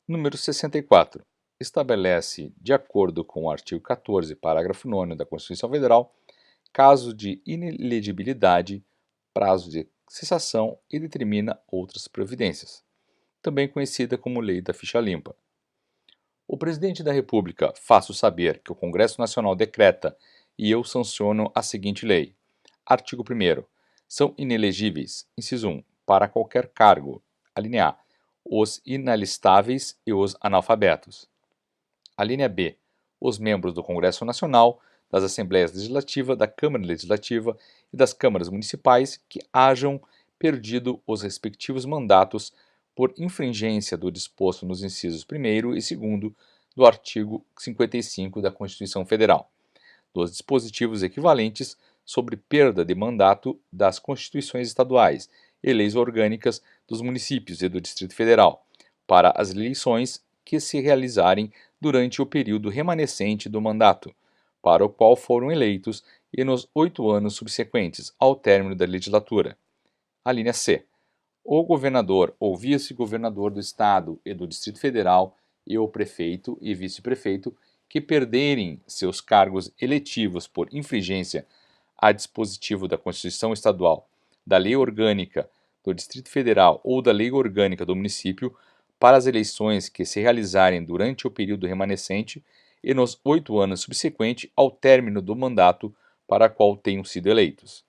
Número 64. Estabelece, de acordo com o artigo 14, parágrafo 9º da Constituição Federal, caso de inelegibilidade, prazo de cessação e determina outras providências, também conhecida como Lei da Ficha Limpa. O Presidente da República faço saber que o Congresso Nacional decreta e eu sanciono a seguinte lei. Artigo 1º. São inelegíveis, inciso 1, para qualquer cargo, alínea A, os inalistáveis e os analfabetos. Alínea B, os membros do Congresso Nacional, das Assembleias Legislativa, da Câmara Legislativa e das câmaras municipais que hajam perdido os respectivos mandatos por infringência do disposto nos incisos 1º e 2º do artigo 55 da Constituição Federal, dos dispositivos equivalentes sobre perda de mandato das Constituições estaduais e leis orgânicas dos municípios e do Distrito Federal, para as eleições que se realizarem durante o período remanescente do mandato, para o qual foram eleitos e nos 8 anos subsequentes ao término da legislatura. A linha C. O governador ou vice-governador do Estado e do Distrito Federal e o prefeito e vice-prefeito que perderem seus cargos eletivos por infringência a dispositivo da Constituição Estadual, da Lei Orgânica do Distrito Federal ou da Lei Orgânica do município para as eleições que se realizarem durante o período remanescente e nos 8 anos subsequentes ao término do mandato para qual tenham sido eleitos.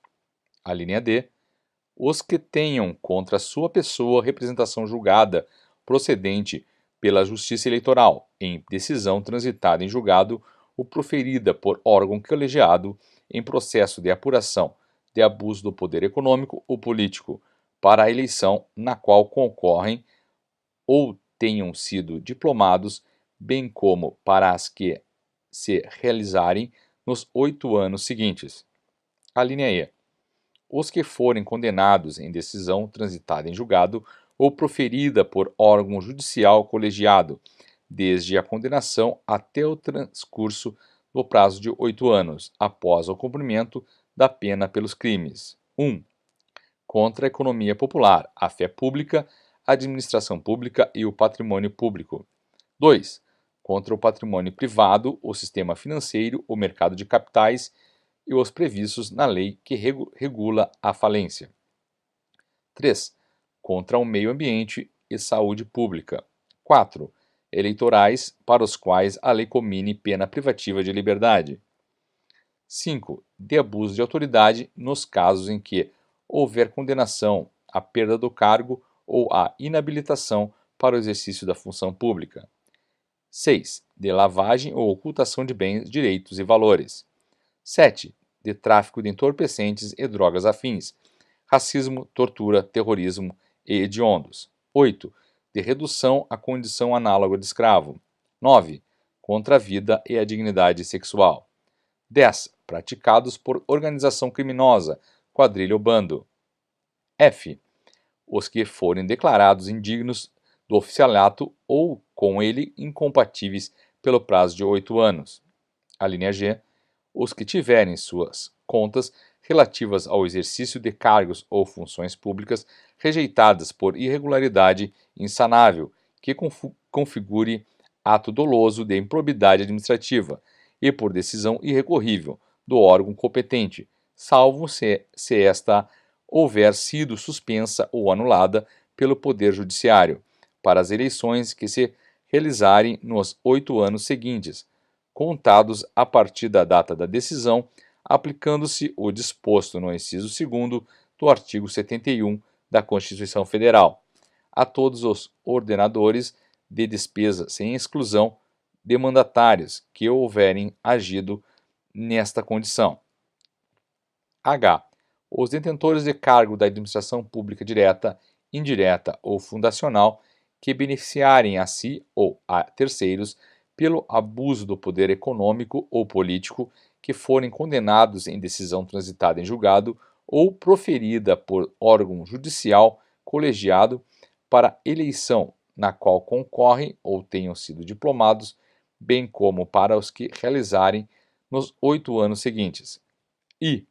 A linha D. Os que tenham contra sua pessoa representação julgada procedente pela Justiça Eleitoral, em decisão transitada em julgado ou proferida por órgão colegiado em processo de apuração de abuso do poder econômico ou político para a eleição na qual concorrem ou tenham sido diplomados, bem como para as que se realizarem nos 8 anos seguintes. A linha E. Os que forem condenados em decisão transitada em julgado ou proferida por órgão judicial colegiado, desde a condenação até o transcurso do prazo de 8 anos, após o cumprimento da pena pelos crimes. 1. Contra a economia popular, a fé pública, a administração pública e o patrimônio público. 2. Contra o patrimônio privado, o sistema financeiro, o mercado de capitais e os previstos na lei que regula a falência. 3. Contra o meio ambiente e saúde pública. 4. Eleitorais, para os quais a lei comine pena privativa de liberdade. 5. De abuso de autoridade nos casos em que houver condenação à perda do cargo ou à inabilitação para o exercício da função pública. 6. De lavagem ou ocultação de bens, direitos e valores. 7. De tráfico de entorpecentes e drogas afins, racismo, tortura, terrorismo e hediondos. 8. De redução à condição análoga de escravo. 9. Contra a vida e a dignidade sexual. 10. Praticados por organização criminosa, quadrilha ou bando. F. Os que forem declarados indignos do oficialato ou com ele incompatíveis pelo prazo de 8 anos. A linha G. Os que tiverem suas contas relativas ao exercício de cargos ou funções públicas rejeitadas por irregularidade insanável que configure ato doloso de improbidade administrativa e por decisão irrecorrível do órgão competente, salvo se esta houver sido suspensa ou anulada pelo Poder Judiciário, para as eleições que se realizarem nos 8 anos seguintes, contados a partir da data da decisão, aplicando-se o disposto no inciso 2º do artigo 71 da Constituição Federal, a todos os ordenadores de despesa sem exclusão de mandatários que houverem agido nesta condição. H. Os detentores de cargo da administração pública direta, indireta ou fundacional que beneficiarem a si ou a terceiros pelo abuso do poder econômico ou político que forem condenados em decisão transitada em julgado ou proferida por órgão judicial colegiado para eleição na qual concorrem ou tenham sido diplomados, bem como para os que realizarem nos 8 anos seguintes. I.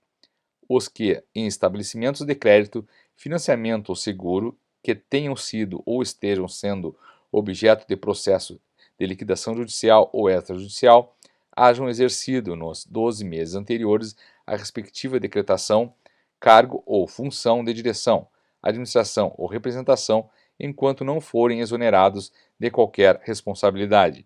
Os que, em estabelecimentos de crédito, financiamento ou seguro, que tenham sido ou estejam sendo objeto de processo de liquidação judicial ou extrajudicial, hajam exercido nos 12 meses anteriores à respectiva decretação, cargo ou função de direção, administração ou representação, enquanto não forem exonerados de qualquer responsabilidade.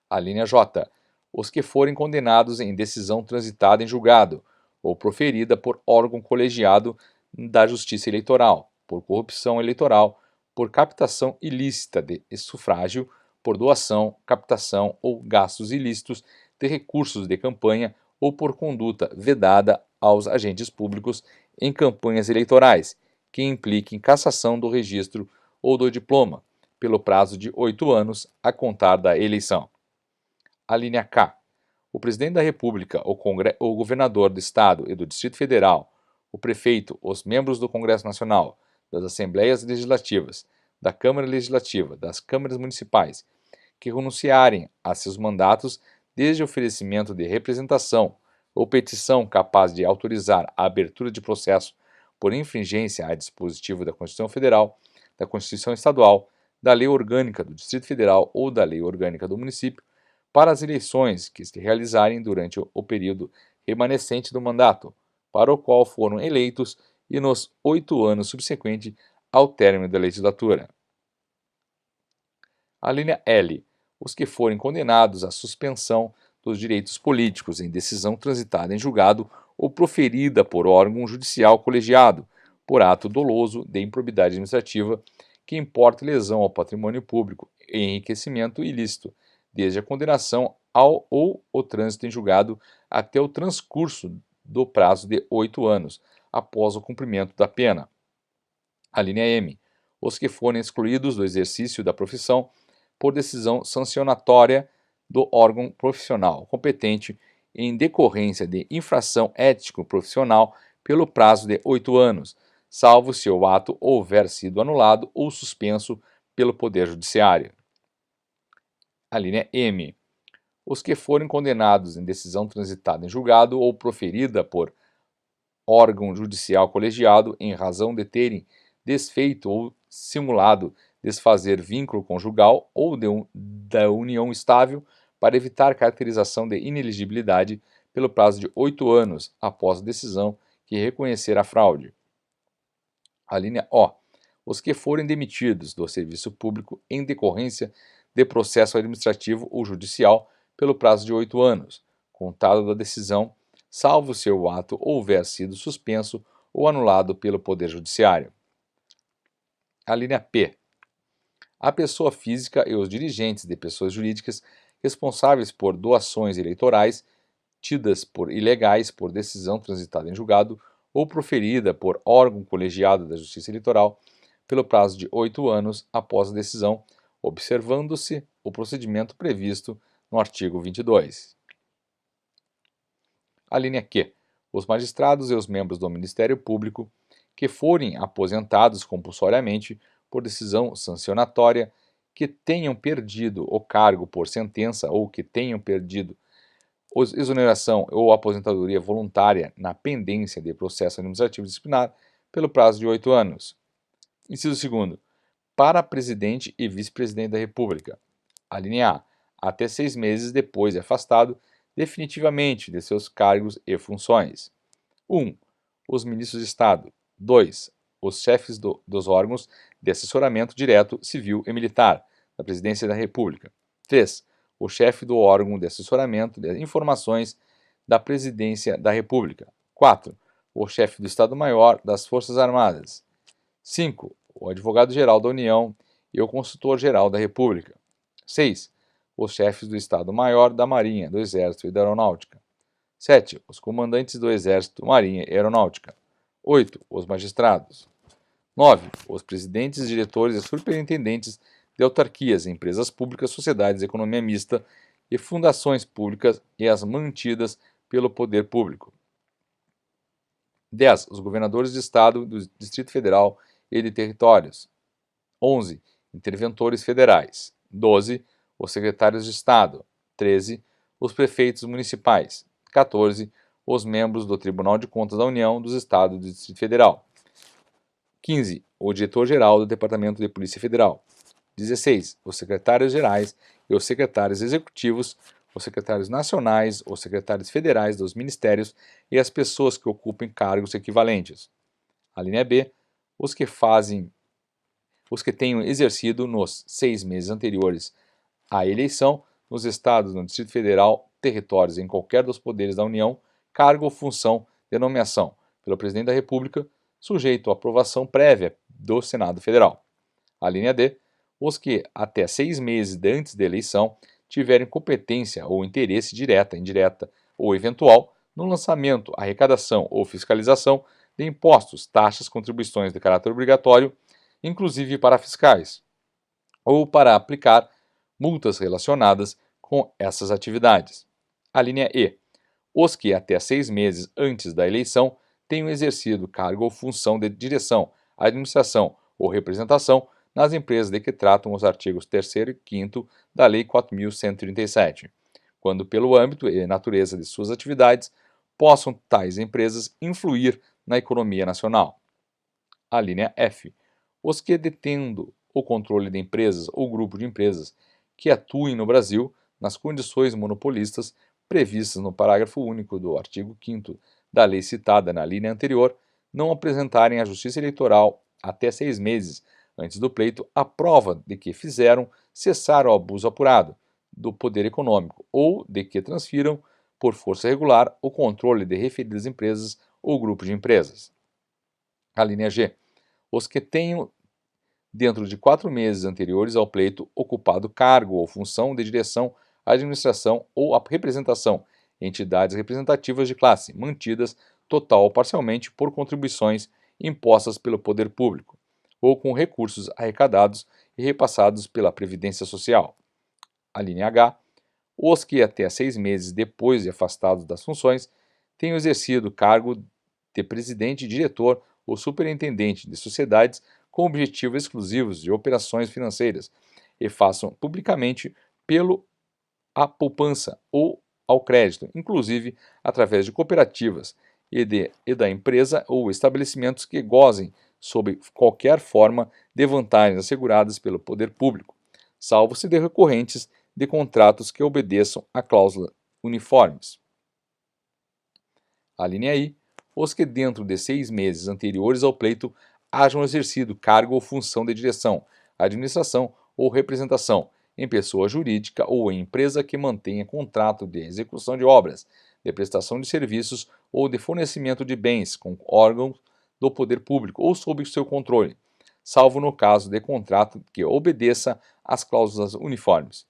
A linha J. Os que forem condenados em decisão transitada em julgado ou proferida por órgão colegiado da Justiça Eleitoral, por corrupção eleitoral, por captação ilícita de sufrágio, por doação, captação ou gastos ilícitos de recursos de campanha ou por conduta vedada aos agentes públicos em campanhas eleitorais, que impliquem cassação do registro ou do diploma, pelo prazo de 8 anos a contar da eleição. A linha K. O presidente da República, o governador do Estado e do Distrito Federal, o prefeito, os membros do Congresso Nacional, das Assembleias Legislativas, da Câmara Legislativa, das câmaras municipais, que renunciarem a seus mandatos desde o oferecimento de representação ou petição capaz de autorizar a abertura de processo por infringência a dispositivo da Constituição Federal, da Constituição Estadual, da Lei Orgânica do Distrito Federal ou da Lei Orgânica do Município, para as eleições que se realizarem durante o período remanescente do mandato, para o qual foram eleitos e nos 8 anos subsequentes ao término da legislatura. A linha L. Os que forem condenados à suspensão dos direitos políticos em decisão transitada em julgado ou proferida por órgão judicial colegiado, por ato doloso de improbidade administrativa que importe lesão ao patrimônio público e enriquecimento ilícito, desde a condenação ou o trânsito em julgado até o transcurso do prazo de 8 anos, após o cumprimento da pena. A linha M. Os que forem excluídos do exercício da profissão por decisão sancionatória do órgão profissional competente em decorrência de infração ético-profissional pelo prazo de 8 anos, salvo se o ato houver sido anulado ou suspenso pelo Poder Judiciário. A linha M. Os que forem condenados em decisão transitada em julgado ou proferida por órgão judicial colegiado em razão de terem desfeito ou simulado desfazer vínculo conjugal ou da união estável para evitar caracterização de ineligibilidade pelo prazo de 8 anos após a decisão que reconhecer a fraude. A linha O. Os que forem demitidos do serviço público em decorrência de processo administrativo ou judicial pelo prazo de 8 anos, contado da decisão, salvo se o ato houver sido suspenso ou anulado pelo Poder Judiciário. A linha P. A pessoa física e os dirigentes de pessoas jurídicas responsáveis por doações eleitorais tidas por ilegais por decisão transitada em julgado ou proferida por órgão colegiado da Justiça Eleitoral pelo prazo de 8 anos após a decisão, observando-se o procedimento previsto no artigo 22. A linha Q. Os magistrados e os membros do Ministério Público que forem aposentados compulsoriamente por decisão sancionatória, que tenham perdido o cargo por sentença ou que tenham perdido exoneração ou aposentadoria voluntária na pendência de processo administrativo disciplinar pelo prazo de 8 anos. Inciso 2º. Para presidente e vice-presidente da República. A linha A. Até 6 meses depois de afastado definitivamente de seus cargos e funções. 1. Os ministros de Estado. 2. Os chefes dos órgãos de assessoramento direto, civil e militar da Presidência da República. 3. O chefe do órgão de assessoramento de informações da Presidência da República. 4. O chefe do Estado-Maior das Forças Armadas. 5. O advogado-geral da União e o consultor-geral da República. 6. Os chefes do Estado-Maior da Marinha, do Exército e da Aeronáutica. 7. Os comandantes do Exército, Marinha e Aeronáutica. 8. Os magistrados. 9. Os presidentes, diretores e superintendentes de autarquias, empresas públicas, sociedades de economia mista e fundações públicas e as mantidas pelo poder público. 10. Os governadores de Estado, do Distrito Federal e de territórios. 11. Interventores federais. 12. Os secretários de Estado. 13. Os prefeitos municipais. 14. Os membros do Tribunal de Contas da União, dos Estados e do Distrito Federal. 15. O diretor-geral do Departamento de Polícia Federal. 16. Os secretários-gerais e os secretários executivos, os secretários nacionais, os secretários federais dos ministérios e as pessoas que ocupem cargos equivalentes. A linha B. Os que tenham exercido nos 6 meses anteriores à eleição, nos estados, no Distrito Federal, territórios em qualquer dos poderes da União, cargo ou função de nomeação pelo Presidente da República, sujeito à aprovação prévia do Senado Federal. A linha D. Os que, até 6 meses antes da eleição, tiverem competência ou interesse direta, indireta ou eventual no lançamento, arrecadação ou fiscalização de impostos, taxas, contribuições de caráter obrigatório, inclusive para fiscais, ou para aplicar multas relacionadas com essas atividades. A linha E. Os que, até 6 meses antes da eleição, tenham exercido cargo ou função de direção, administração ou representação nas empresas de que tratam os artigos 3º e 5º da Lei 4.137, quando, pelo âmbito e natureza de suas atividades, possam tais empresas influir na economia nacional. A linha F. Os que, detendo o controle de empresas ou grupo de empresas que atuem no Brasil nas condições monopolistas previstas no parágrafo único do artigo 5º da lei citada na linha anterior, não apresentarem à Justiça Eleitoral até 6 meses antes do pleito a prova de que fizeram cessar o abuso apurado do poder econômico ou de que transfiram, por força regular, o controle de referidas empresas ou grupo de empresas. A linha G. Os que tenham, dentro de 4 meses anteriores ao pleito, ocupado cargo ou função de direção, administração ou representação em entidades representativas de classe, mantidas total ou parcialmente por contribuições impostas pelo poder público, ou com recursos arrecadados e repassados pela Previdência Social. A linha H. Os que, até 6 meses depois de afastados das funções, tenham exercido cargo de presidente, diretor ou superintendente de sociedades com objetivos exclusivos de operações financeiras e façam publicamente pelo à poupança ou ao crédito, inclusive através de cooperativas e da empresa ou estabelecimentos que gozem, sob qualquer forma, de vantagens asseguradas pelo poder público, salvo se decorrentes de contratos que obedeçam a cláusula uniformes. A linha I. Os que, dentro de 6 meses anteriores ao pleito, hajam exercido cargo ou função de direção, administração ou representação em pessoa jurídica ou em empresa que mantenha contrato de execução de obras, de prestação de serviços ou de fornecimento de bens com órgãos do poder público ou sob seu controle, salvo no caso de contrato que obedeça às cláusulas uniformes.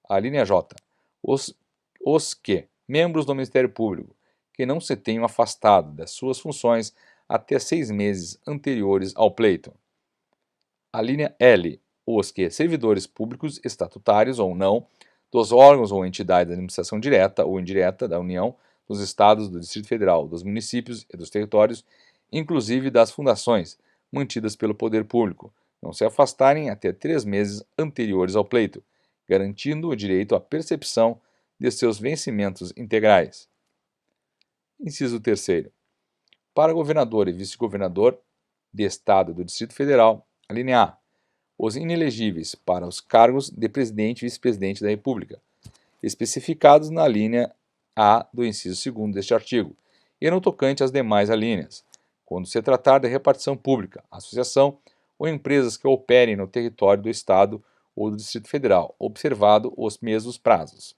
A linha J. Os que, membros do Ministério Público, que não se tenham afastado das suas funções até 6 meses anteriores ao pleito. A linha L. Os que, servidores públicos estatutários ou não, dos órgãos ou entidades de administração direta ou indireta da União, dos Estados, do Distrito Federal, dos municípios e dos territórios, inclusive das fundações, mantidas pelo poder público, não se afastarem até 3 meses anteriores ao pleito, garantindo o direito à percepção de seus vencimentos integrais. Inciso 3º. Para governador e vice-governador de Estado do Distrito Federal, a linha A. Os inelegíveis para os cargos de presidente e vice-presidente da República, especificados na linha A do inciso 2º deste artigo, e no tocante às demais alíneas, quando se tratar de repartição pública, associação ou empresas que operem no território do Estado ou do Distrito Federal, observado os mesmos prazos.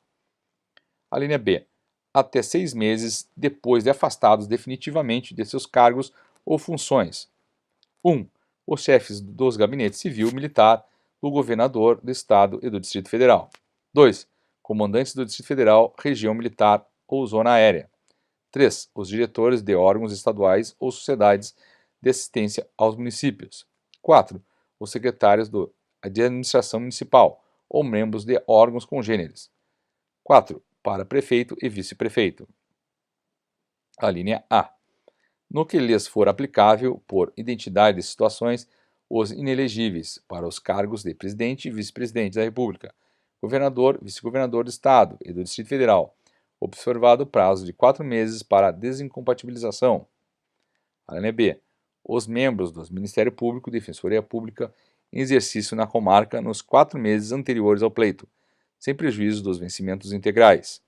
A linha B. Até 6 meses depois de afastados definitivamente de seus cargos ou funções. 1. Os chefes dos gabinetes civil e militar, do governador do Estado e do Distrito Federal. 2. Comandantes do Distrito Federal, região militar ou zona aérea. 3. Os diretores de órgãos estaduais ou sociedades de assistência aos municípios. 4. Os secretários de administração municipal ou membros de órgãos congêneres. 4. Para prefeito e vice-prefeito. A linha A. No que lhes for aplicável, por identidade de situações, os inelegíveis para os cargos de presidente e vice-presidente da República, governador, vice-governador do Estado e do Distrito Federal, observado o prazo de 4 meses para desincompatibilização. A linha B. Os membros do Ministério Público, Defensoria Pública em exercício na comarca nos 4 meses anteriores ao pleito, sem prejuízo dos vencimentos integrais.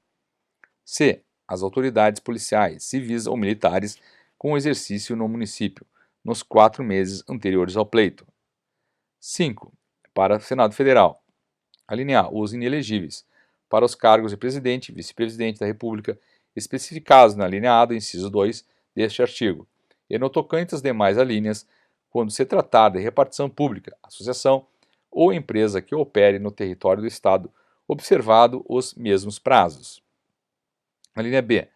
C. As autoridades policiais, civis ou militares com exercício no município, nos 4 meses anteriores ao pleito. 5. Para o Senado Federal. A. Os inelegíveis. Para os cargos de presidente e vice-presidente da República, especificados na linha A do inciso 2 deste artigo, e no tocante às demais alíneas, quando se tratar de repartição pública, associação ou empresa que opere no território do Estado, observado os mesmos prazos. A linha B.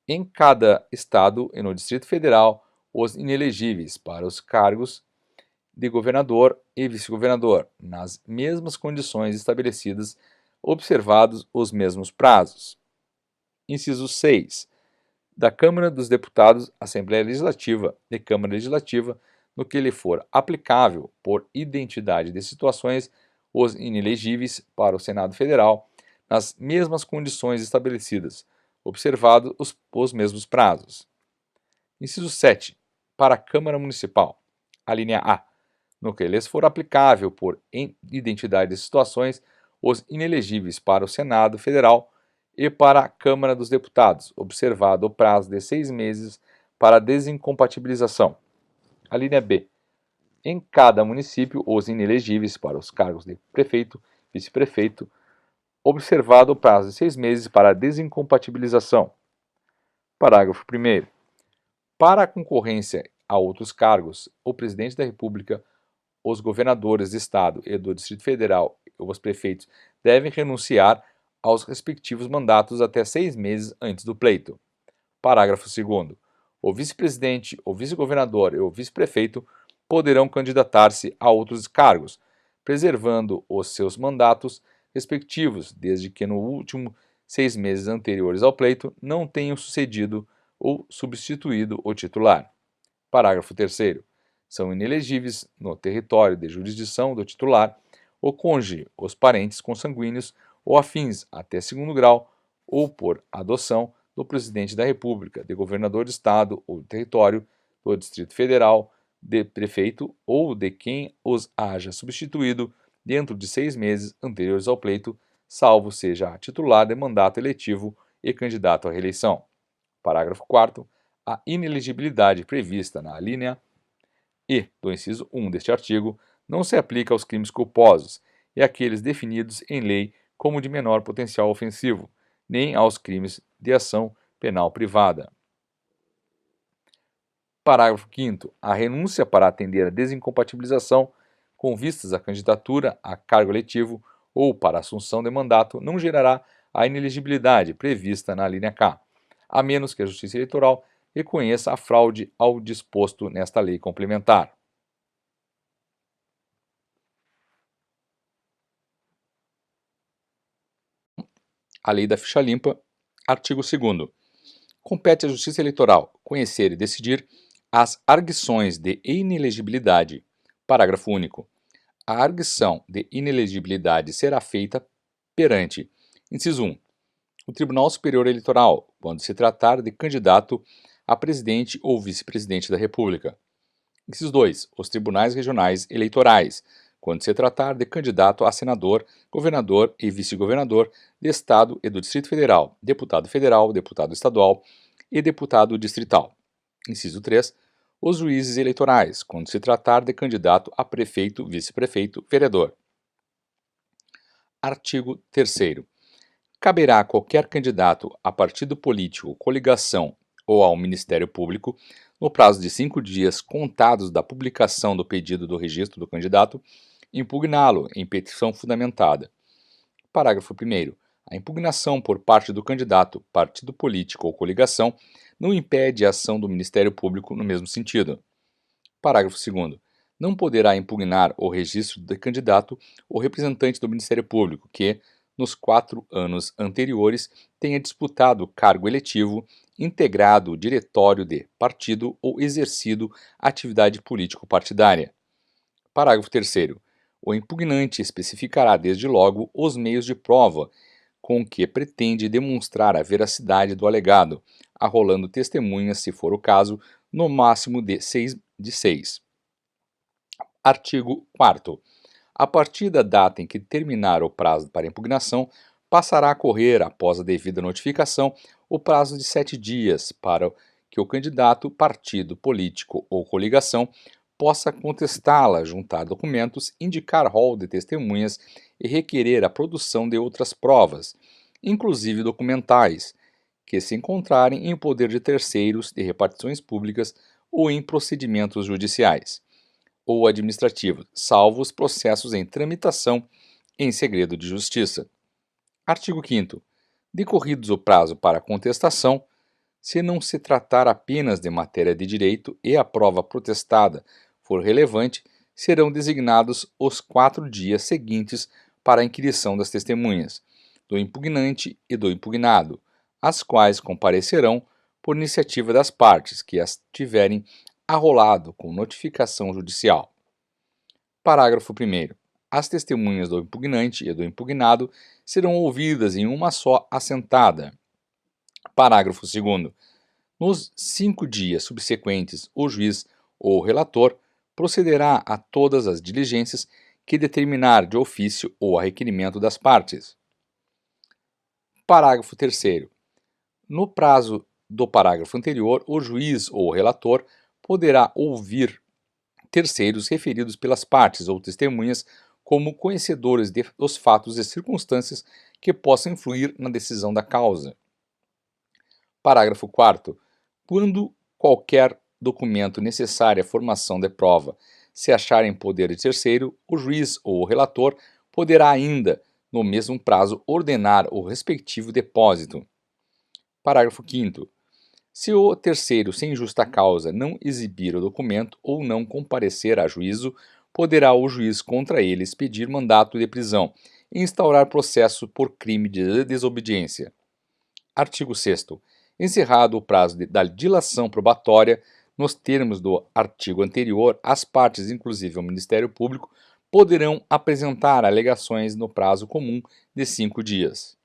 Em cada Estado e no Distrito Federal, os inelegíveis para os cargos de governador e vice-governador, nas mesmas condições estabelecidas, observados os mesmos prazos. Inciso 6. Da Câmara dos Deputados, Assembleia Legislativa e Câmara Legislativa, no que lhe for aplicável por identidade de situações, os inelegíveis para o Senado Federal, nas mesmas condições estabelecidas, observados os mesmos prazos. Inciso 7. Para a Câmara Municipal, a linha A, no que lhes for aplicável por identidade de situações, os inelegíveis para o Senado Federal e para a Câmara dos Deputados, observado o prazo de 6 meses para desincompatibilização. A linha B. Em cada município, os inelegíveis para os cargos de prefeito, vice-prefeito, observado o prazo de 6 meses para desincompatibilização. Parágrafo 1º. Para a concorrência a outros cargos, o Presidente da República, os governadores de Estado e do Distrito Federal e os prefeitos devem renunciar aos respectivos mandatos até 6 meses antes do pleito. Parágrafo 2º. O vice-presidente, o vice-governador e o vice-prefeito poderão candidatar-se a outros cargos, preservando os seus mandatos respectivos, desde que no último 6 meses anteriores ao pleito não tenham sucedido ou substituído o titular. Parágrafo 3º. São inelegíveis no território de jurisdição do titular o cônjuge, os parentes consanguíneos ou afins até 2º grau ou por adoção do Presidente da República, de governador de Estado ou território, do Distrito Federal, de prefeito ou de quem os haja substituído dentro de 6 meses anteriores ao pleito, salvo seja titular de mandato eletivo e candidato à reeleição. Parágrafo 4º. A inelegibilidade prevista na linha E do inciso 1 deste artigo não se aplica aos crimes culposos e àqueles definidos em lei como de menor potencial ofensivo, nem aos crimes de ação penal privada. Parágrafo 5º. A renúncia para atender a desincompatibilização com vistas à candidatura a cargo eletivo ou para assunção de mandato não gerará a inelegibilidade prevista na linha K, a menos que a Justiça Eleitoral reconheça a fraude ao disposto nesta lei complementar. A Lei da Ficha Limpa, artigo 2º. Compete à Justiça Eleitoral conhecer e decidir as arguições de inelegibilidade. Parágrafo único. A arguição de inelegibilidade será feita perante: inciso 1. O Tribunal Superior Eleitoral, quando se tratar de candidato a presidente ou vice-presidente da República. Inciso 2. Os tribunais regionais eleitorais, quando se tratar de candidato a senador, governador e vice-governador de Estado e do Distrito Federal, deputado estadual e deputado distrital. Inciso 3. Os juízes eleitorais, quando se tratar de candidato a prefeito, vice-prefeito, vereador. Artigo 3º. Caberá a qualquer candidato a partido político, coligação ou ao Ministério Público, no prazo de 5 dias contados da publicação do pedido do registro do candidato, impugná-lo em petição fundamentada. Parágrafo 1º. A impugnação por parte do candidato, partido político ou coligação não impede a ação do Ministério Público no mesmo sentido. Parágrafo 2º. Não poderá impugnar o registro de candidato o representante do Ministério Público que, nos 4 anos anteriores, tenha disputado cargo eletivo, integrado o diretório de partido ou exercido atividade político-partidária. Parágrafo 3º. O impugnante especificará desde logo os meios de prova com que pretende demonstrar a veracidade do alegado, arrolando testemunhas, se for o caso, no máximo de 6. Artigo 4º. A partir da data em que terminar o prazo para impugnação, passará a correr, após a devida notificação, o prazo de 7 dias para que o candidato, partido político ou coligação possa contestá-la, juntar documentos, indicar rol de testemunhas e requerer a produção de outras provas, inclusive documentais, que se encontrarem em poder de terceiros, de repartições públicas ou em procedimentos judiciais ou administrativos, salvo os processos em tramitação em segredo de justiça. Artigo 5º. Decorridos o prazo para contestação, se não se tratar apenas de matéria de direito e a prova protestada for relevante, serão designados os 4 dias seguintes para a inquirição das testemunhas, do impugnante e do impugnado, as quais comparecerão por iniciativa das partes que as tiverem arrolado com notificação judicial. Parágrafo 1º. As testemunhas do impugnante e do impugnado serão ouvidas em uma só assentada. Parágrafo 2º. Nos 5 dias subsequentes, o juiz ou relator procederá a todas as diligências que determinar de ofício ou a requerimento das partes. Parágrafo 3º. No prazo do parágrafo anterior, o juiz ou o relator poderá ouvir terceiros referidos pelas partes ou testemunhas como conhecedores dos fatos e circunstâncias que possam influir na decisão da causa. Parágrafo 4º. Quando qualquer documento necessário à formação de prova se achar em poder de terceiro, o juiz ou o relator poderá ainda, no mesmo prazo, ordenar o respectivo depósito. Parágrafo 5º. Se o terceiro, sem justa causa, não exibir o documento ou não comparecer a juízo, poderá o juiz contra ele expedir mandato de prisão e instaurar processo por crime de desobediência. Artigo 6º. Encerrado o prazo da dilação probatória, nos termos do artigo anterior, as partes, inclusive o Ministério Público, poderão apresentar alegações no prazo comum de 5 dias.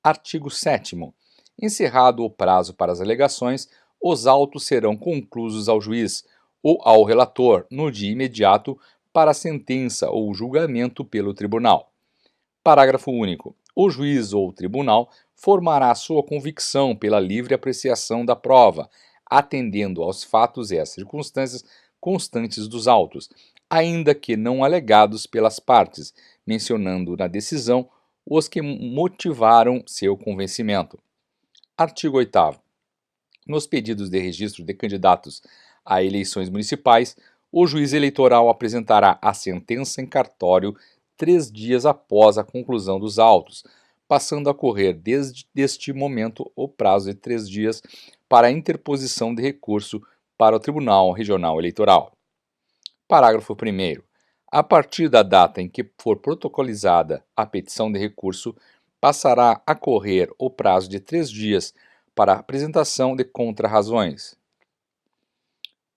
Artigo 7º. Encerrado o prazo para as alegações, os autos serão conclusos ao juiz ou ao relator no dia imediato para a sentença ou julgamento pelo tribunal. Parágrafo único. O juiz ou o tribunal formará sua convicção pela livre apreciação da prova, atendendo aos fatos e às circunstâncias constantes dos autos, ainda que não alegados pelas partes, mencionando na decisão os que motivaram seu convencimento. Artigo 8º. Nos pedidos de registro de candidatos a eleições municipais, o juiz eleitoral apresentará a sentença em cartório 3 dias após a conclusão dos autos, passando a correr desde este momento o prazo de 3 dias para a interposição de recurso para o Tribunal Regional Eleitoral. Parágrafo 1º. A partir da data em que for protocolizada a petição de recurso, passará a correr o prazo de 3 dias para a apresentação de contrarrazões.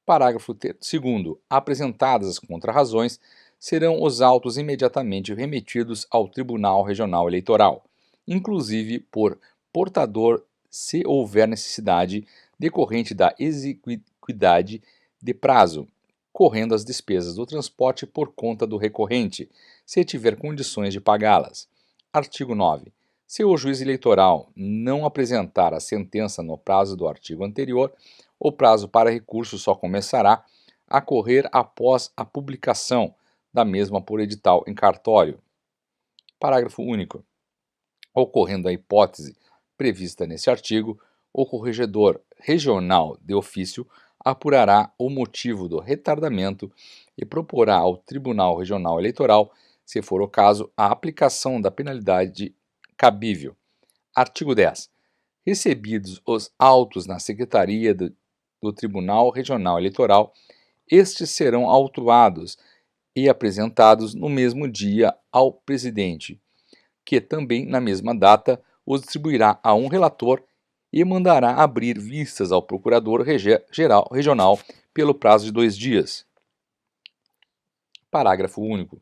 Parágrafo 2º. Apresentadas as contrarrazões, serão os autos imediatamente remetidos ao Tribunal Regional Eleitoral, inclusive por portador, se houver necessidade decorrente da exiguidade de prazo, correndo as despesas do transporte por conta do recorrente, se tiver condições de pagá-las. Artigo 9. Se o juiz eleitoral não apresentar a sentença no prazo do artigo anterior, o prazo para recurso só começará a correr após a publicação da mesma por edital em cartório. Parágrafo único. Ocorrendo a hipótese prevista nesse artigo, o corregedor regional de ofício apurará o motivo do retardamento e proporá ao Tribunal Regional Eleitoral, se for o caso, a aplicação da penalidade cabível. Artigo 10. Recebidos os autos na Secretaria do Tribunal Regional Eleitoral, estes serão autuados e apresentados no mesmo dia ao presidente, que também na mesma data os distribuirá a um relator e mandará abrir vistas ao procurador-geral regional pelo prazo de 2 dias. Parágrafo único.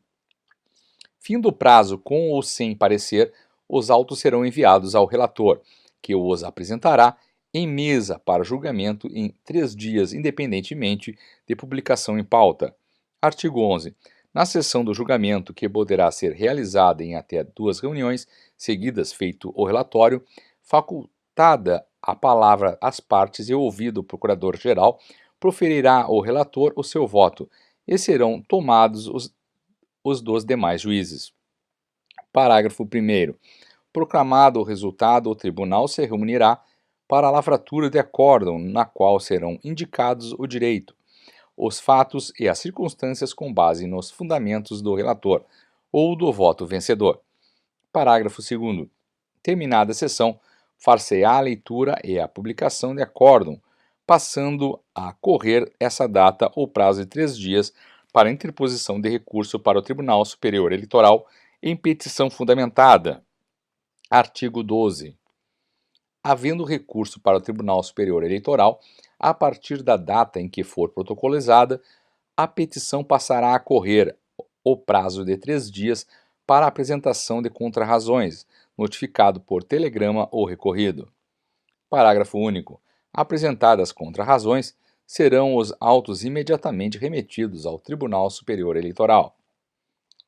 Fim do prazo com ou sem parecer, os autos serão enviados ao relator, que os apresentará em mesa para julgamento em 3 dias, independentemente de publicação em pauta. Artigo 11. Na sessão do julgamento, que poderá ser realizada em até 2 reuniões seguidas, feito o relatório, facultada a palavra às partes e ouvido o procurador-geral, proferirá o relator o seu voto, e serão tomados os dos demais juízes. Parágrafo 1º. Proclamado o resultado, o tribunal se reunirá para a lavratura de acórdão, na qual serão indicados o direito, os fatos e as circunstâncias com base nos fundamentos do relator ou do voto vencedor. Parágrafo 2º. Terminada a sessão, far-se-á a leitura e a publicação de acórdão, passando a correr essa data ou prazo de 3 dias para interposição de recurso para o Tribunal Superior Eleitoral em petição fundamentada. Artigo 12. Havendo recurso para o Tribunal Superior Eleitoral, a partir da data em que for protocolizada, a petição passará a correr o prazo de 3 dias para a apresentação de contrarrazões, notificado por telegrama ou recorrido. Parágrafo único. Apresentadas contrarrazões, serão os autos imediatamente remetidos ao Tribunal Superior Eleitoral.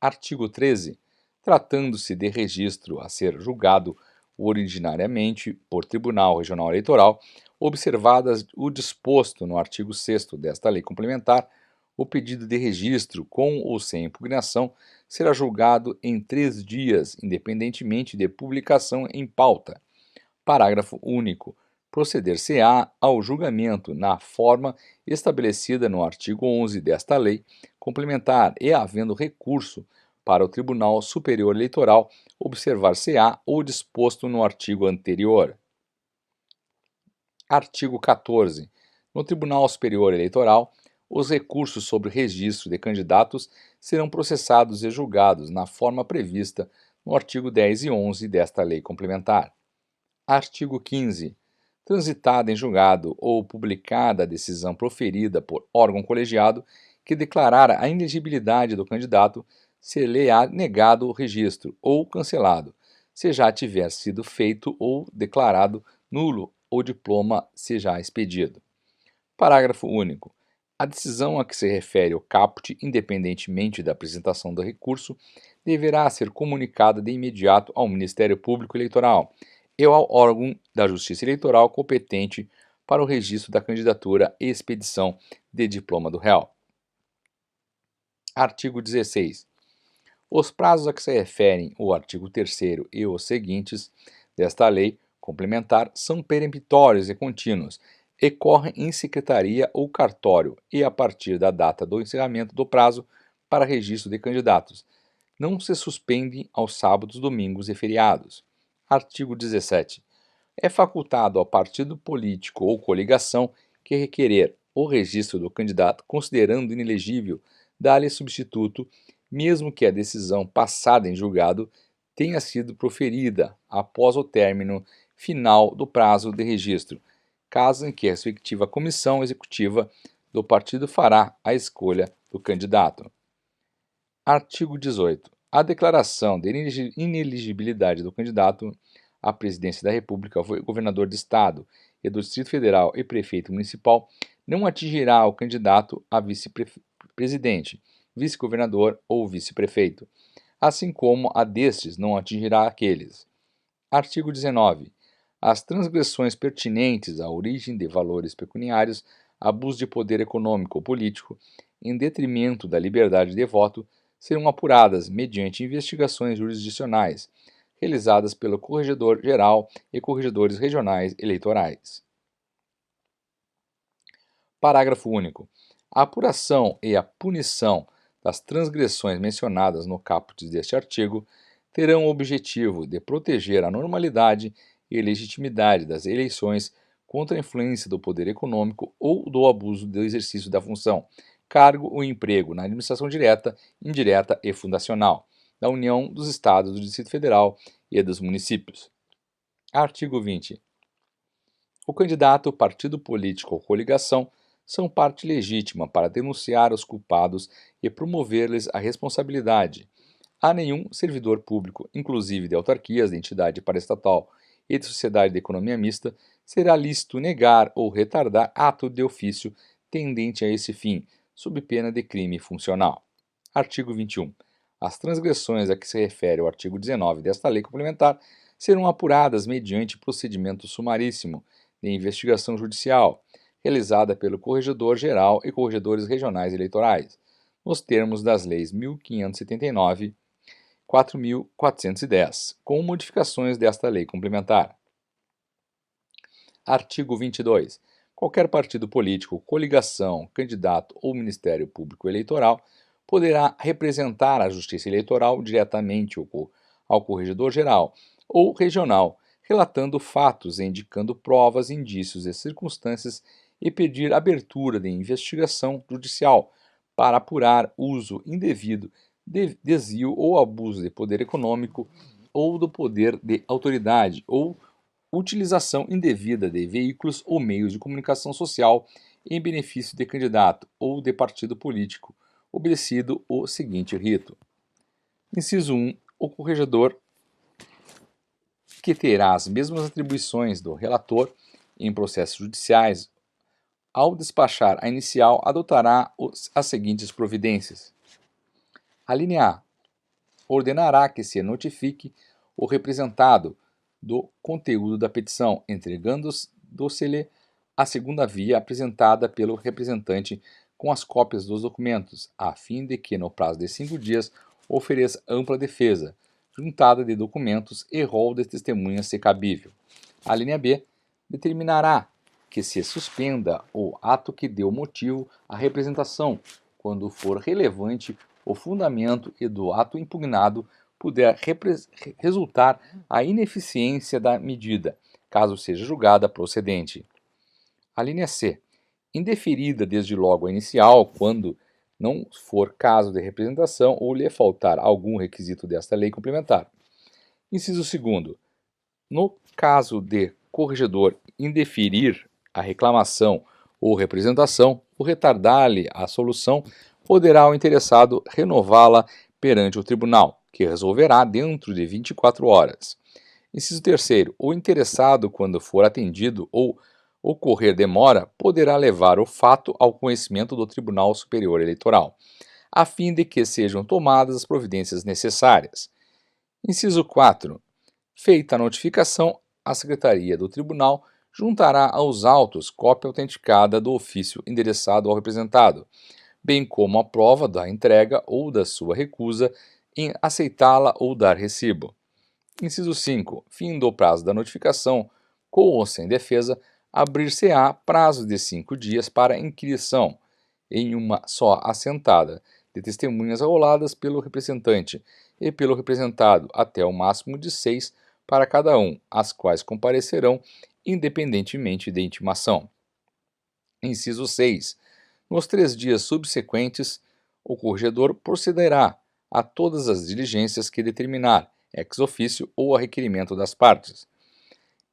Artigo 13. Tratando-se de registro a ser julgado originariamente por Tribunal Regional Eleitoral, observadas o disposto no artigo 6º desta lei complementar, o pedido de registro, com ou sem impugnação, será julgado em 3 dias, independentemente de publicação em pauta. Parágrafo único. Proceder-se-á ao julgamento na forma estabelecida no artigo 11 desta lei complementar e, havendo recurso para o Tribunal Superior Eleitoral, observar-se-á o disposto no artigo anterior. Artigo 14. No Tribunal Superior Eleitoral, os recursos sobre registro de candidatos serão processados e julgados na forma prevista no artigo 10 e 11 desta lei complementar. Artigo 15. Transitada em julgado ou publicada a decisão proferida por órgão colegiado que declarar a inelegibilidade do candidato, ser-lhe-á negado o registro ou cancelado, se já tiver sido feito ou declarado nulo o diploma se já expedido. Parágrafo único. A decisão a que se refere o caput, independentemente da apresentação do recurso, deverá ser comunicada de imediato ao Ministério Público Eleitoral e ao órgão da Justiça Eleitoral competente para o registro da candidatura e expedição de diploma do réu. Artigo 16. Os prazos a que se referem o artigo 3º e os seguintes desta lei complementar são peremptórios e contínuos e correm em secretaria ou cartório e a partir da data do encerramento do prazo para registro de candidatos. Não se suspendem aos sábados, domingos e feriados. Artigo 17. É facultado ao partido político ou coligação que requerer o registro do candidato, considerando inelegível, dar-lhe substituto, mesmo que a decisão passada em julgado tenha sido proferida após o término final do prazo de registro, caso em que a respectiva comissão executiva do partido fará a escolha do candidato. Artigo 18. A declaração de inelegibilidade do candidato à presidência da República, governador de Estado e do Distrito Federal e prefeito municipal não atingirá o candidato a vice-presidente, vice-governador ou vice-prefeito, assim como a destes não atingirá aqueles. Artigo 19. As transgressões pertinentes à origem de valores pecuniários, abuso de poder econômico ou político, em detrimento da liberdade de voto, serão apuradas mediante investigações jurisdicionais, realizadas pelo Corregedor-Geral e Corregedores Regionais Eleitorais. Parágrafo único. A apuração e a punição das transgressões mencionadas no caput deste artigo terão o objetivo de proteger a normalidade e legitimidade das eleições contra a influência do poder econômico ou do abuso do exercício da função, cargo ou emprego na administração direta, indireta e fundacional da União, dos Estados, do Distrito Federal e dos municípios. Artigo 20. O candidato, partido político ou coligação são parte legítima para denunciar os culpados e promover-lhes a responsabilidade. A nenhum servidor público, inclusive de autarquias, de entidade paraestatal e de sociedade de economia mista, será lícito negar ou retardar ato de ofício tendente a esse fim, sob pena de crime funcional. Artigo 21. As transgressões a que se refere o artigo 19 desta lei complementar serão apuradas mediante procedimento sumaríssimo de investigação judicial, realizada pelo Corregedor-Geral e Corregedores Regionais Eleitorais, nos termos das leis 1579 e 4.410, com modificações desta lei complementar. Artigo 22. Qualquer partido político, coligação, candidato ou Ministério Público Eleitoral poderá representar a Justiça Eleitoral diretamente ao Corregedor-Geral ou Regional, relatando fatos e indicando provas, indícios e circunstâncias e pedir abertura de investigação judicial para apurar uso indevido, desvio ou abuso de poder econômico ou do poder de autoridade ou utilização indevida de veículos ou meios de comunicação social em benefício de candidato ou de partido político, obedecido o seguinte rito. Inciso 1. O corregedor, que terá as mesmas atribuições do relator em processos judiciais, ao despachar a inicial, adotará as seguintes providências. A linha A. Ordenará que se notifique o representado do conteúdo da petição, entregando-se-lhe a segunda via apresentada pelo representante com as cópias dos documentos, a fim de que, no prazo de 5 dias, ofereça ampla defesa, juntada de documentos e rol de testemunhas se cabível. A linha B determinará que se suspenda o ato que deu motivo à representação, quando for relevante o fundamento e do ato impugnado puder resultar a ineficiência da medida, caso seja julgada procedente. A linha C. Indeferida desde logo a inicial, quando não for caso de representação ou lhe faltar algum requisito desta lei complementar. Inciso 2º. No caso de corregedor indeferir a reclamação ou representação, o retardar-lhe a solução, poderá o interessado renová-la perante o tribunal, que resolverá dentro de 24 horas. Inciso 3º. O interessado, quando for atendido ou ocorrer demora, poderá levar o fato ao conhecimento do Tribunal Superior Eleitoral, a fim de que sejam tomadas as providências necessárias. Inciso 4. Feita a notificação, a Secretaria do Tribunal juntará aos autos cópia autenticada do ofício endereçado ao representado, bem como a prova da entrega ou da sua recusa em aceitá-la ou dar recibo. Inciso 5. Fim do prazo da notificação, com ou sem defesa, abrir-se-á prazo de 5 dias para inquirição, em uma só assentada, de testemunhas arroladas pelo representante e pelo representado, até o máximo de 6 para cada um, as quais comparecerão independentemente de intimação. Inciso 6. Nos 3 dias subsequentes, o corregedor procederá a todas as diligências que determinar, ex officio ou a requerimento das partes.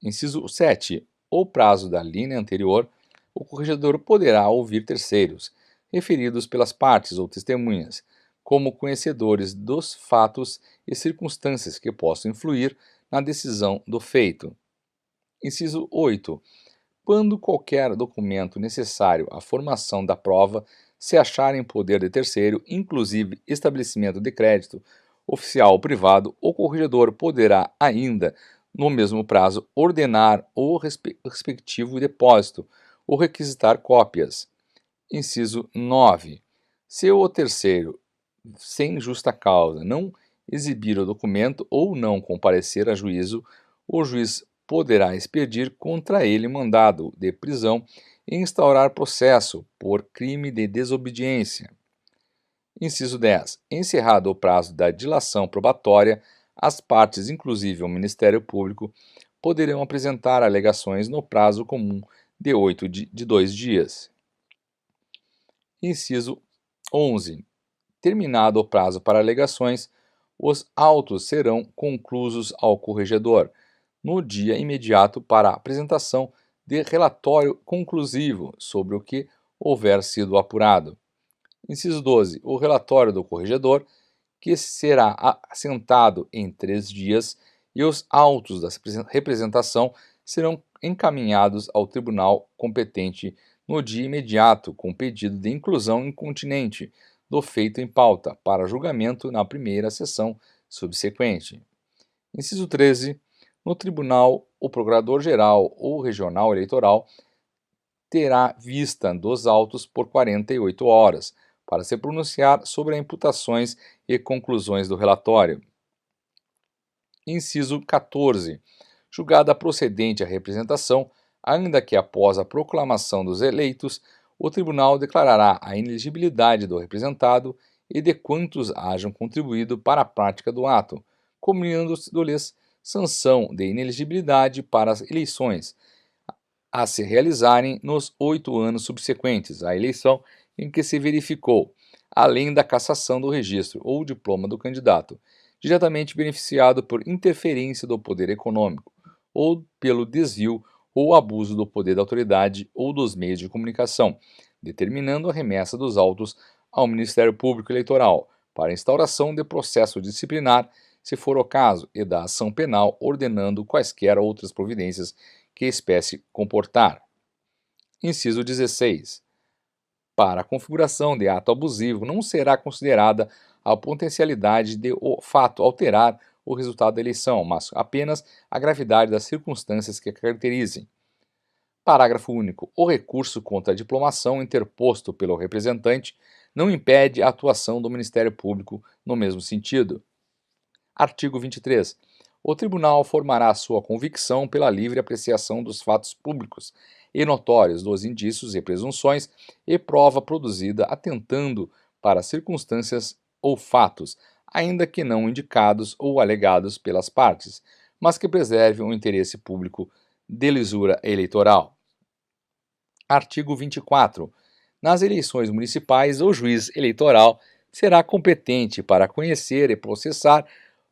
Inciso 7. O prazo da linha anterior, o corregedor poderá ouvir terceiros, referidos pelas partes ou testemunhas, como conhecedores dos fatos e circunstâncias que possam influir na decisão do feito. Inciso 8. Quando qualquer documento necessário à formação da prova se achar em poder de terceiro, inclusive estabelecimento de crédito, oficial ou privado, o corregedor poderá ainda, no mesmo prazo, ordenar o respectivo depósito ou requisitar cópias. Inciso 9. Se o terceiro, sem justa causa, não exibir o documento ou não comparecer a juízo, o juiz poderá expedir contra ele mandado de prisão e instaurar processo por crime de desobediência. Inciso 10. Encerrado o prazo da dilação probatória, as partes, inclusive o Ministério Público, poderão apresentar alegações no prazo comum de 2 dias. Inciso 11. Terminado o prazo para alegações, os autos serão conclusos ao corregedor, no dia imediato para a apresentação de relatório conclusivo sobre o que houver sido apurado. Inciso 12. O relatório do corregedor, que será assentado em 3 dias, e os autos da representação serão encaminhados ao tribunal competente no dia imediato, com pedido de inclusão incontinente do feito em pauta, para julgamento na primeira sessão subsequente. Inciso 13. No tribunal, o procurador-geral ou regional eleitoral terá vista dos autos por 48 horas, para se pronunciar sobre as imputações e conclusões do relatório. Inciso 14. Julgada procedente a representação, ainda que após a proclamação dos eleitos, o tribunal declarará a inelegibilidade do representado e de quantos hajam contribuído para a prática do ato, comunicando-lhes sanção de inelegibilidade para as eleições a se realizarem nos 8 anos subsequentes à eleição em que se verificou, além da cassação do registro ou diploma do candidato, diretamente beneficiado por interferência do poder econômico, ou pelo desvio ou abuso do poder da autoridade ou dos meios de comunicação, determinando a remessa dos autos ao Ministério Público Eleitoral para instauração de processo disciplinar, se for o caso, e da ação penal, ordenando quaisquer outras providências que a espécie comportar. Inciso 16. Para a configuração de ato abusivo, não será considerada a potencialidade de o fato alterar o resultado da eleição, mas apenas a gravidade das circunstâncias que a caracterizem. Parágrafo único. O recurso contra a diplomação interposto pelo representante não impede a atuação do Ministério Público no mesmo sentido. Artigo 23. O tribunal formará sua convicção pela livre apreciação dos fatos públicos e notórios, dos indícios e presunções e prova produzida atentando para circunstâncias ou fatos, ainda que não indicados ou alegados pelas partes, mas que preservem o interesse público de lisura eleitoral. Artigo 24. Nas eleições municipais, o juiz eleitoral será competente para conhecer e processar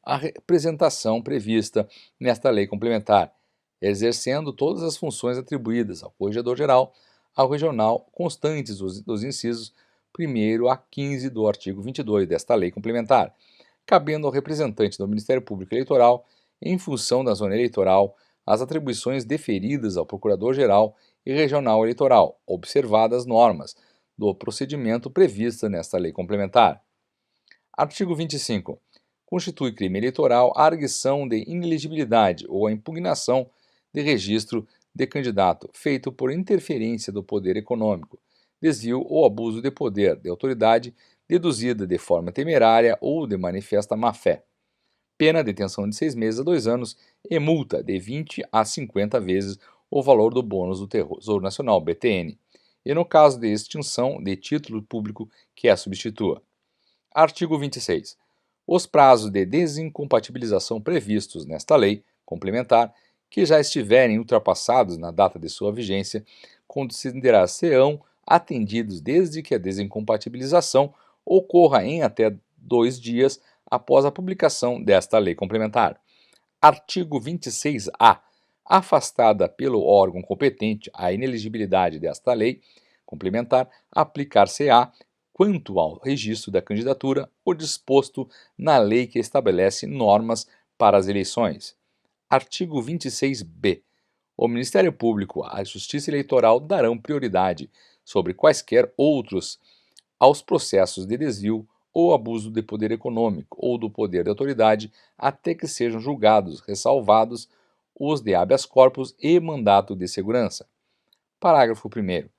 a representação prevista nesta lei complementar, exercendo todas as funções atribuídas ao Corregedor-Geral, ao Regional, constantes dos incisos 1º a 15 do artigo 22 desta lei complementar, cabendo ao representante do Ministério Público Eleitoral, em função da zona eleitoral, as atribuições deferidas ao Procurador-Geral e Regional Eleitoral, observadas as normas do procedimento prevista nesta lei complementar. Artigo 25. Constitui crime eleitoral a arguição de inelegibilidade ou a impugnação de registro de candidato feito por interferência do poder econômico, desvio ou abuso de poder de autoridade deduzida de forma temerária ou de manifesta má-fé. Pena de detenção de 6 meses a 2 anos e multa de 20 a 50 vezes o valor do bônus do Tesouro Nacional, BTN, e no caso de extinção de título público que a substitua. Artigo 26. Os prazos de desincompatibilização previstos nesta lei complementar, que já estiverem ultrapassados na data de sua vigência, considerar-se-ão atendidos desde que a desincompatibilização ocorra em até 2 dias após a publicação desta lei complementar. Artigo 26-A. Afastada pelo órgão competente a inelegibilidade desta lei complementar, aplicar-se-á, quanto ao registro da candidatura, o disposto na lei que estabelece normas para as eleições. Artigo 26-B. O Ministério Público e a Justiça Eleitoral darão prioridade sobre quaisquer outros aos processos de desvio ou abuso de poder econômico ou do poder de autoridade até que sejam julgados, ressalvados os de habeas corpus e mandato de segurança. Parágrafo 1º.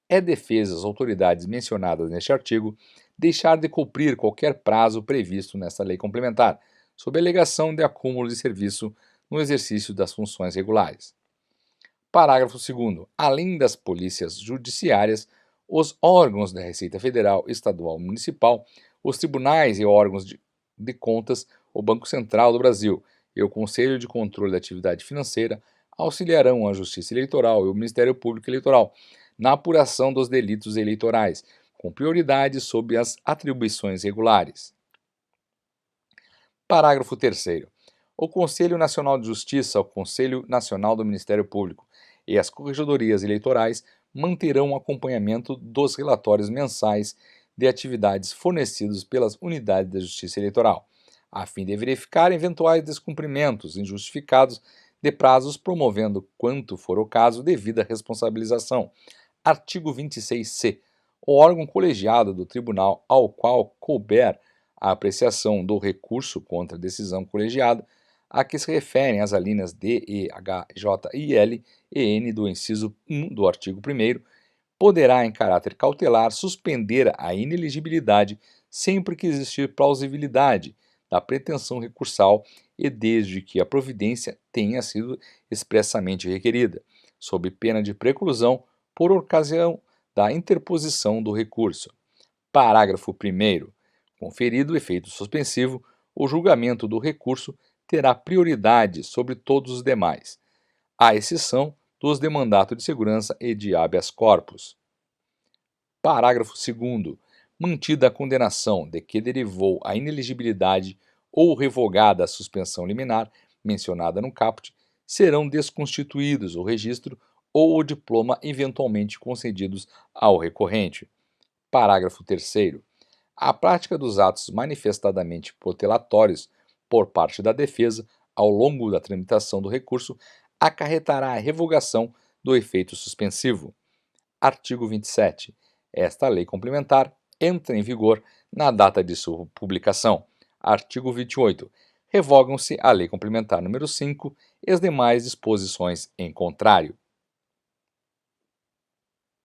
É defesa às autoridades mencionadas neste artigo deixar de cumprir qualquer prazo previsto nesta lei complementar, sob alegação de acúmulo de serviço no exercício das funções regulares. Parágrafo 2º. Além das polícias judiciárias, os órgãos da Receita Federal, Estadual e Municipal, os tribunais e órgãos de contas, o Banco Central do Brasil e o Conselho de Controle da Atividade Financeira auxiliarão a Justiça Eleitoral e o Ministério Público Eleitoral na apuração dos delitos eleitorais, com prioridade sobre as atribuições regulares. Parágrafo 3º. O Conselho Nacional de Justiça, o Conselho Nacional do Ministério Público e as corregedorias eleitorais manterão o acompanhamento dos relatórios mensais de atividades fornecidos pelas unidades da Justiça Eleitoral, a fim de verificar eventuais descumprimentos injustificados de prazos, promovendo, quanto for o caso, devida responsabilização, Artigo 26c. O órgão colegiado do tribunal ao qual couber a apreciação do recurso contra a decisão colegiada, a que se referem as alíneas D, E, H, J, I, L e N do inciso 1 do artigo 1º, poderá, em caráter cautelar, suspender a ineligibilidade sempre que existir plausibilidade da pretensão recursal e desde que a providência tenha sido expressamente requerida, sob pena de preclusão por ocasião da interposição do recurso. Parágrafo 1º. Conferido o efeito suspensivo, o julgamento do recurso terá prioridade sobre todos os demais, à exceção dos de mandato de segurança e de habeas corpus. Parágrafo 2º. Mantida a condenação de que derivou a ineligibilidade ou revogada a suspensão liminar mencionada no caput, serão desconstituídos o registro ou o diploma eventualmente concedidos ao recorrente. Parágrafo 3º. A prática dos atos manifestadamente protelatórios por parte da defesa ao longo da tramitação do recurso acarretará a revogação do efeito suspensivo. Artigo 27. Esta lei complementar entra em vigor na data de sua publicação. Artigo 28. Revogam-se a Lei Complementar número 5 e as demais disposições em contrário.